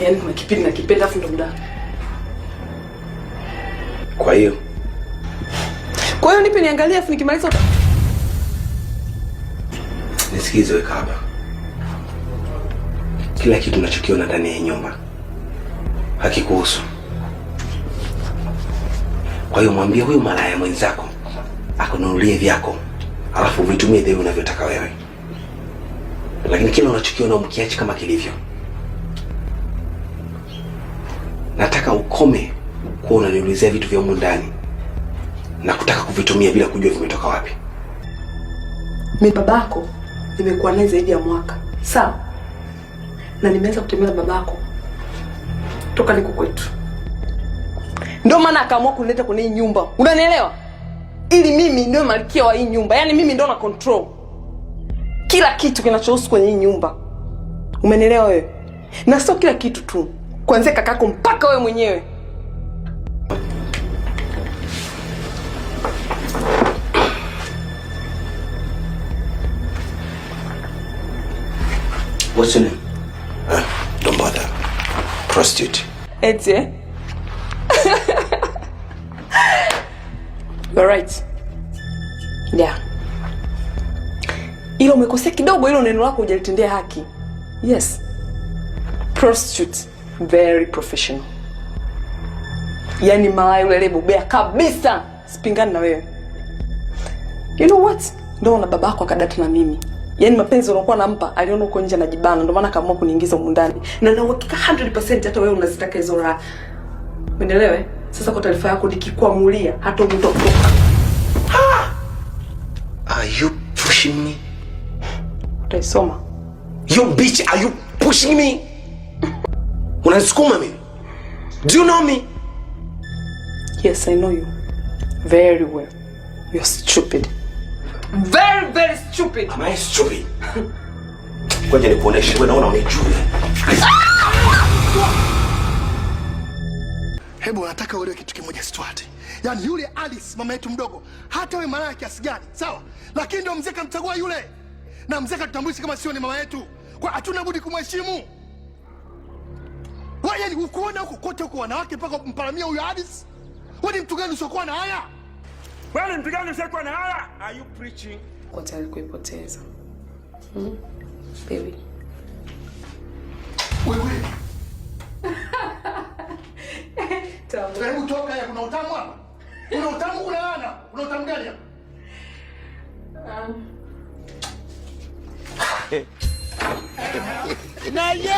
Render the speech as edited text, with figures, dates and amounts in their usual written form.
Yaani kuna kipindi nakipenda afu ndo muda. Kwa hiyo nipe niangalie afu nikimaliza nisikize wewe hapa. Kila kitu unachokiona ndani ya nyumba hakikuhusu. Kwa hiyo mwambie huyu malaya mwenzako akununulie vyako, alafu vitumie vile unavyotaka wewe. Lakini kila unachokiona umkiache kama kilivyo. Nataka ukome kuwa unaniulizia vitu vya humu ndani na kutaka kuvitumia bila kujua vimetoka wapi. Mimi babako nimekuwa naye zaidi ya mwaka. Sawa? Na nimeanza kutembea na babako toka niko kwetu. Ndio maana akaamua kunileta kwenye hii nyumba. Unanielewa? Ili mimi ndio malkia wa hii nyumba. Yaani mimi ndio na control kila kitu kinachohusu kwenye hii nyumba. Umenielewa wewe? Na sio kila kitu tu. Kuanzia kakako mpaka wewe mwenyewe. What's your name? Don't bother. Prostitute. Eti eh? You're right. Yeah. Ilo umekosea kidogo, ilo neno lako hujalitendea haki. Yes. Prostitute. Very professional. Yaani malaya yule bobea kabisa. Sipingani na wewe. You know what? Ndio na babako akadata na mimi. Yaani mapenzi unakuwa nampa, aliona uko nje anajibana, ndio maana akaamua kuniingiza huko ndani. Na na uhakika 100% hata wewe unazitaka hizo raha. Umeelewa? Sasa kwa taarifa yako nikikuamulia hata umtotoka. Are you pushing me? Utaisoma. You bitch, are you pushing me? Unanisukuma mimi? Do you know me? Yes, I know you. Very well. You're stupid. Very, very stupid. Am I stupid? Ngoja nikuoneshe, wewe naona unijua. Hebu nataka uelewe kitu kimoja Stuart. Yaani yule Alice mama yetu mdogo, hata wewe malaya kiasi gani, sawa? Lakini ndio mzee kamchagua yule. Na mzee katutambulisha kama sio ni mama yetu. Kwa hatuna budi kumheshimu. Wewe yani ukuona huko kote huko wanawake mpaka mparamia huyo Alice? Wewe ni mtu gani usiokuwa na haya? Wewe ni mtu gani usiokuwa na haya? Are you preaching? Kwa tayari kuipoteza. Baby. Wewe. Hebu toka ya, kuna utamu hapa? Kuna utamu, kuna laana? Kuna utamu gani hapa? Na ye!